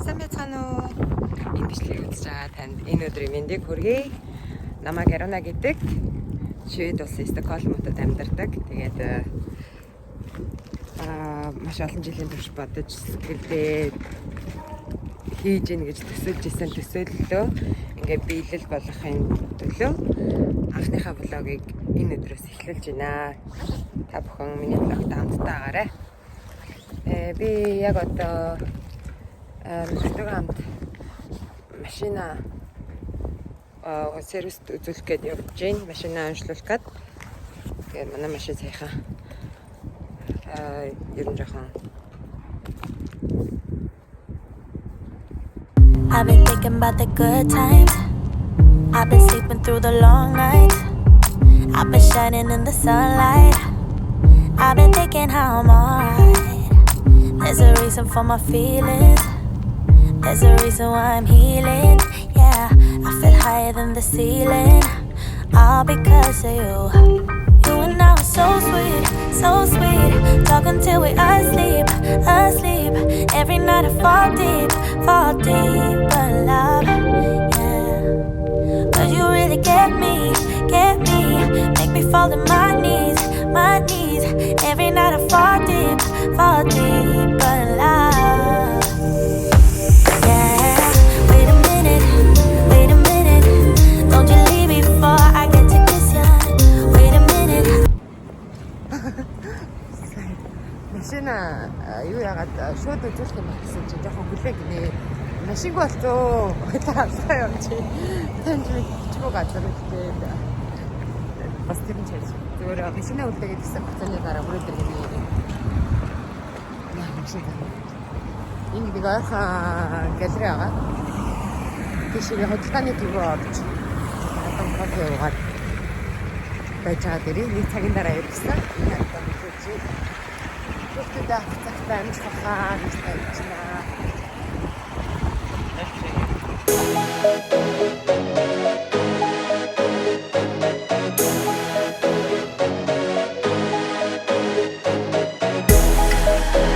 Сайн байцгаана уу? Энэ бичлэгийг үзэж байгаа танд энэ өдрийн мэндийг хүргэе. Намайг Ярана гэдэг. Швед улсын Стокгольм хотод амьдардаг. Тэгээд маш олон жилийн турш бодож сэтгэлдээ хийж ийн гэж төсөөлж исэн төсөөллөө ингээд биелэл болгохын төлөө анхныхаа влогийг энэ өдрөөс эхлүүлж байна. Та бүхэн миний влогт хамтдаа агаарай. Би яг одоо нөхөртөөгөө хамт машина сервист үзүүлэх гээд явж байна. Машина онцлуулах гээд. Тэгээд манай машин саяхан ерөн жоохон I've been thinking about the good times. I've been sleeping through the long nights. I've been shining in the sunlight. I've been thinking how I'm alright. There's a reason for my feelings. There's a reason why I'm healing. Yeah, I feel higher than the ceiling. All because of you. You and I were so sweet, so sweet. Talking till we asleep, asleep. Every night I fall deep, but love, yeah. But you really get me, make me fall to my knees, my knees. Every night I fall deep, but love, yeah. Wait a minute, don't you leave before I get to kiss ya. Wait a minute. машина юу яагаад шууд үзүүлэх юм гэсэн чинь жоохон хүлээг нэ. Машинг болцоо хойлоо юм чи. Тэнд чичгүү газар үстэй. Бас тийм ч байж. Зүгээр машина үлдээгээд гэсэн бацааны дараа хүрээд ирэх юм. Яа машин. Ингээд ойрхон галерей байгаа. Тийшээ хөдөлгөөний төлөө орж. Одоо кофе уугаад байж байгаа дэрий. Нэг цагийн дараа ирсэн. Энэ одоо үзүүлж. Бүгдээ цагтаа амжилттай гэж байна.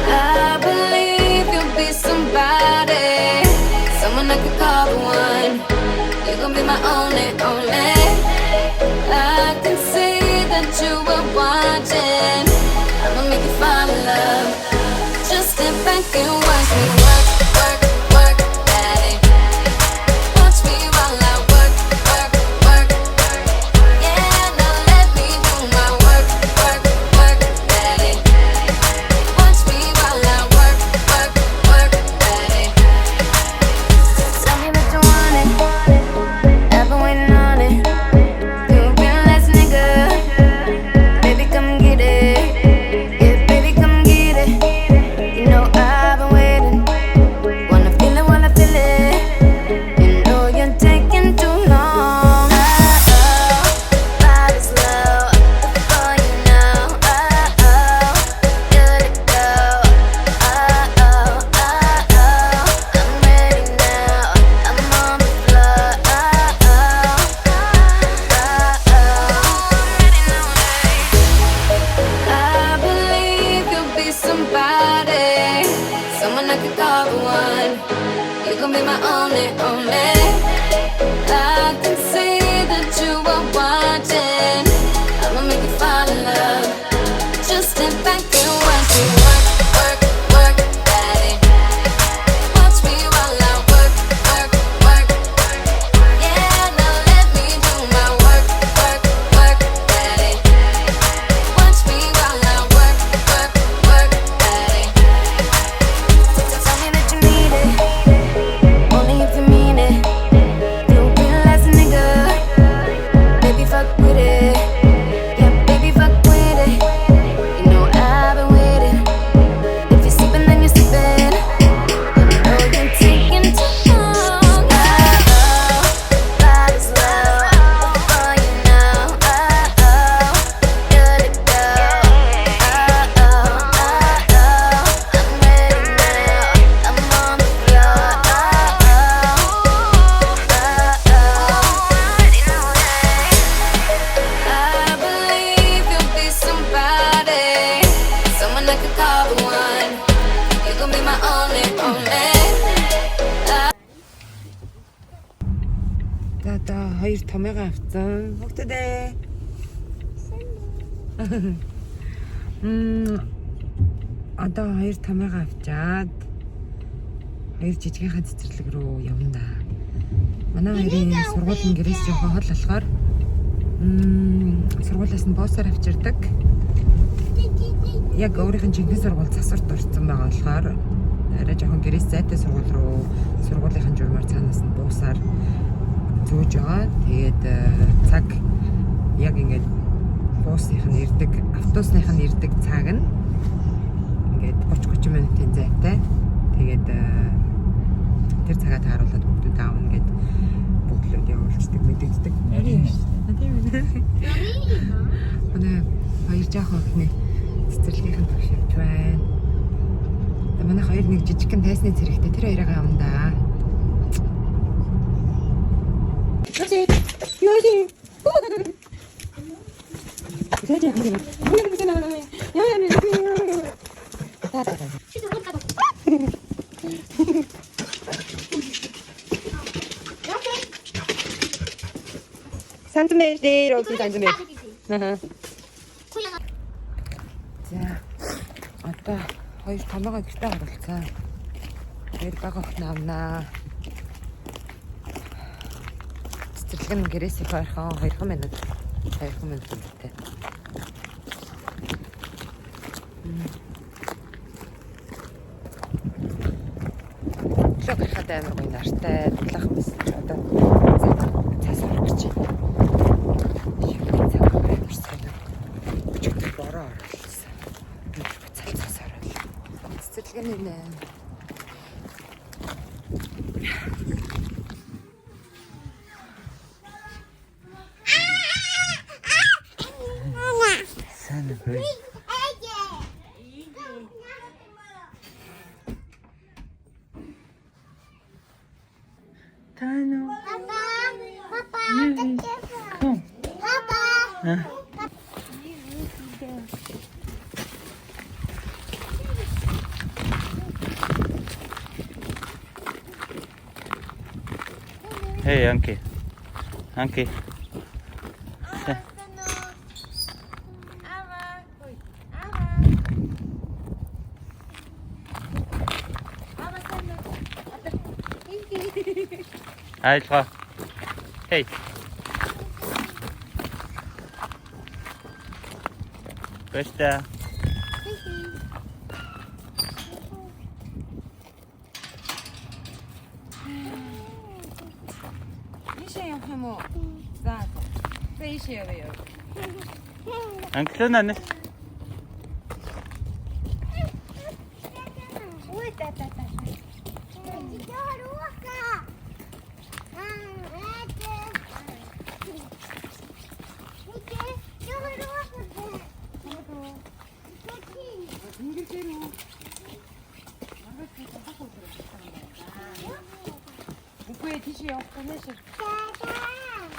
I believe you'll be somebody, someone I could call the one. You're gonna be my only. I can see that you were watching. I'ma make you fall in love. Just step back and watch me work, daddy. Watch me while I work. Yeah, now let me do my work, daddy. Watch me while I work, daddy. Tell me that you want it. I've been waiting on it. You've been last nigga. Baby, come get it. Yeah, baby, come get it. You know I've been waiting. Wanna feel it. You know you're taking too long. Body slow. Before you know. Good to go. I'm ready now. I'm on the floor. I believe you'll be somebody, someone I could call the one. You're gonna be my only. I can see that you are watching. I'ma make you fall in love. Just step back and watch me work, daddy. Watch me while I work. Yeah, now let me do my work, daddy. Watch me while I work, daddy. Tell me that you need it, only if you mean it. are the one. You gon' be my only, only. За одоо хоёр томьёогоо авсан. Хөгтөдөө. Одоо хоёр томьёогоо авчаад хоёр жижигхэн цэцэрлэг рүү явна да. Манай хоёрын сургуулийн гэрээс жоохон хол болохоор сургуулиас нь буусаар авчирдаг. Яг өөрийнх нь жинхэнэ сургууль засварт орсон байгаа болохоор арай жоохон гэрээс зайтай сургууль руу сургуулийнхын журмаар цаанаас нь буусаар зөөж байгаа. Тэгээд цаг яг ингээд буусных нь ирдэг, автобусных нь ирдэг цаг нь ингээд 30 минутын зайтай. Тэгээд тэр цагаа тааруулаад бүгд аавна гэд бүгдлүүд явуулчихдаг, мэдэгддэг. Тийм ээ. Манай хоёр жаахан охины цэцэрлэгийнхэн төвшөвч байна. Тэгээд манай хоёр нэг жижигхэн тайсны зэрэгтэй тэр хоёроо явна да. Ёси. Сантиметр окей сантиметр. За одоо хоёр томоогоо гэртээ оруулсан. Хоёр бага охин авнаа. Цэцэрлэг нь гэрээс их ойрхон 2 минут. 2 минут үлдээ. Лог хаад амар гоё нартай талах юмс одоо цаас орох гэж байна. Цаг амар сайн. Өчигдөр бороо оруулсан. Цаас оруулсан. Цэцэрлэг нь нэ. Tano. Papa. Come. Papa. Huh? Hey, Anki. Anki. Айлгаа. Hey. Бэста. Ишээ явах юм уу? За. За ишээ явъя. Анклонаа. Ой, та. Үгүй тийш явахгүй нэ шиг.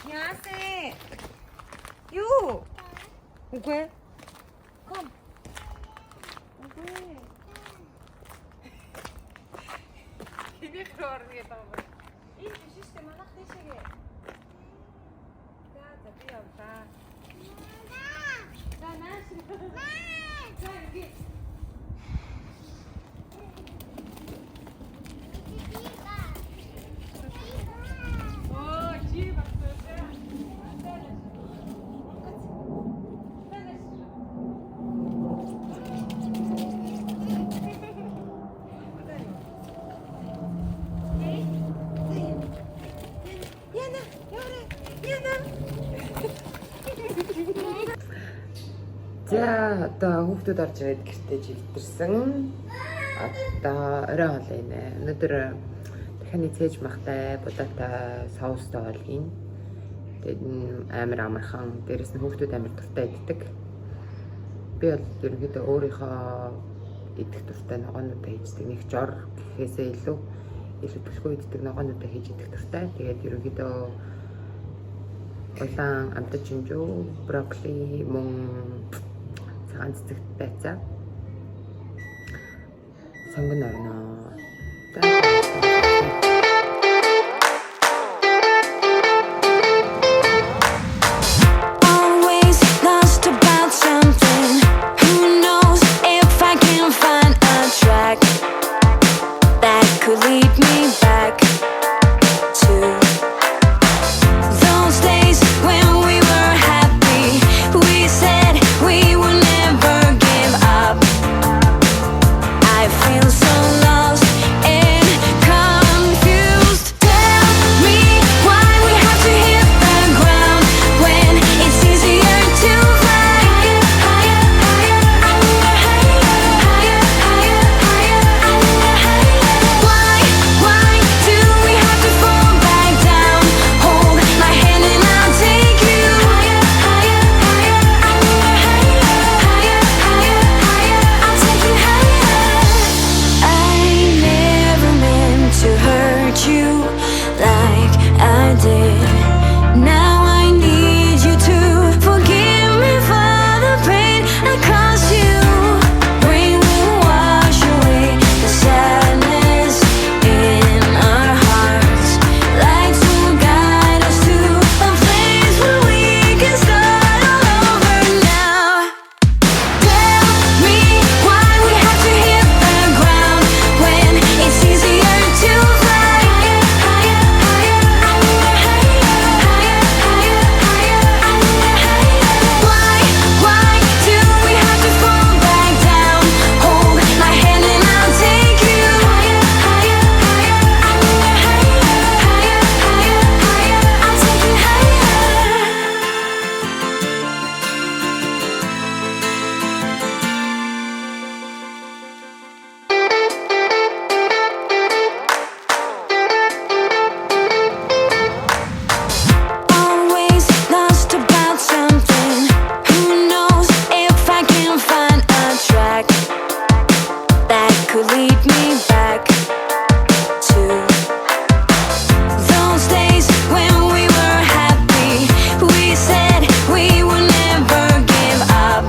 Яасе. Юу? Үгүй. Ком. Үгүй. Хинэх рүү таваа. Ийм шиштэй манах тийшээ. За би явлаа. За нааш. За би. За одоо хүүхдүүд орж ирээд гэртээ живдэрсэн. Одоо орой хоолийнэ. Өнөөдөр дахианы цээж махтай, будаатай, соустой хоол хийн. Тэгээд амар амархан, дээрэс нь хүүхдүүд амар дуртай иддэг. Би бол ерөнхийдөө өөрийнхөө идэх дуртай ногоонуудаа хийждэг. Нэг жор гэхээсээ илүү түлхүү иддэг ногоонуудаа хийж идэх дуртай. Тэгээд ерөнхийдөө улаан амтад чинжүү, брокколи, мөн цагаан цэцэгт байцаа. 당근 나르나. Always lost about something. Who knows if I can find a track that could lead me back to those days when we were happy. We said we would never give up. I feel so lost and confused. Tell me why we have to hit the ground when it's easier to fly higher, higher, higher, higher, higher, higher, higher. Why do we have to fall back down? Hold my hand and I'll take you higher, higher, higher, higher, higher, higher, higher. I'll take you higher. I never meant to hurt you like I did. Now I need you to forgive me for the pain I caused you. Rain will wash away the sadness in our hearts. Lights will guide us to a place where we can start all over now. Tell me why we have to hit the ground when it's easier to fly higher, higher, higher, higher, higher, higher, higher. Why do we have to fall back down? Hold my hand and I'll take you higher, higher, higher, higher, higher, higher. I'll take you Always lost about something. Who knows if I can find a track that could lead me back to those days when we were happy. We said we would never give up.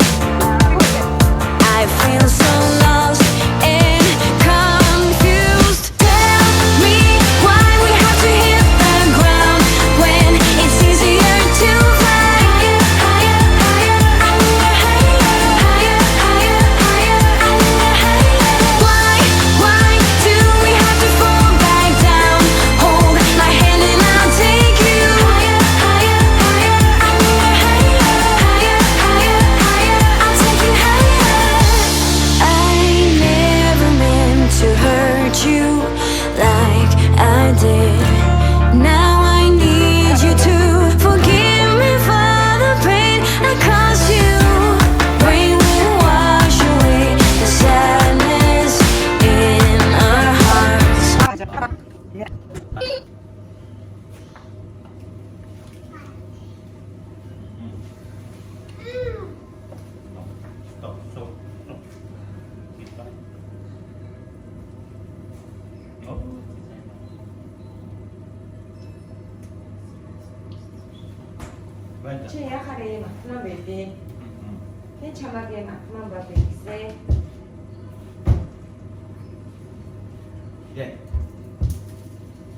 I feel so lost and confused. Tell me why we have to hit the ground when it's easier to fly higher, higher, higher, higher, higher, higher, higher, higher. Why do we have to fall back down? Hold my hand and I'll take you higher, higher, higher, higher, higher, higher, higher. I'll take you higher. I never meant to hurt you like I did. Now I need you to forgive me for the pain I caused you. Rain will wash away the sadness in our hearts. 최약하게 막만 베디. 괜찮하게 막만 베디. 예.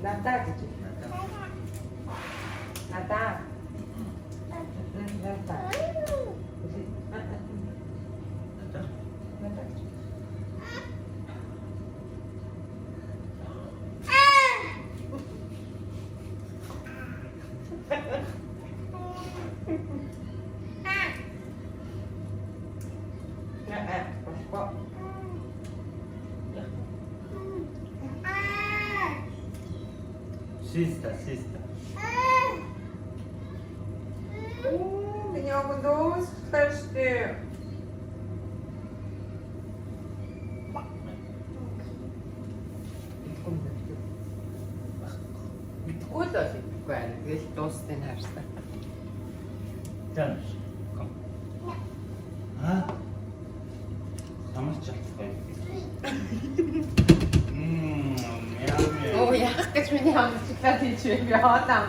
나다 그지? 나다. 나다. 그지? 나다. Sister, sister. Меня удалось thirsty. Откуда ты буквально? Здесь толстый наш. Janusz, kom. А? Самый частый. О, я хочу меня всегда ты чемпионом.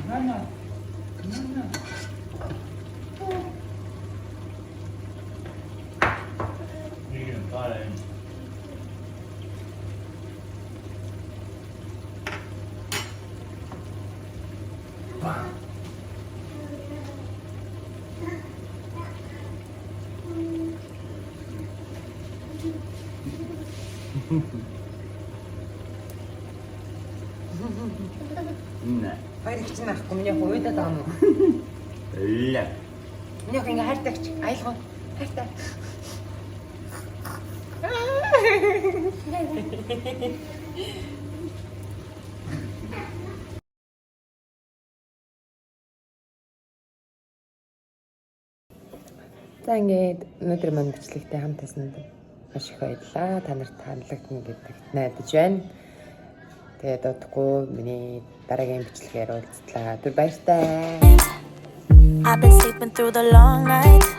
그만나. 그만나. 이게 빨리. 네. Хоёр их чинь ахгүй миний хувьдаа байгаа юм уу? Лэ. Минийх ингээ хайртагч айлгоо. Хайртай. За ингээд өнөөдөр маань бичлэгтэй хамт тасанд маш их баярлалаа. Та нарт таалагдана гэдэгт найдаж байна. Тэгээд удахгүй миний дараагийн бичлэгээр уулзлаа. Түр баяртай. I've been sleeping through the long nights.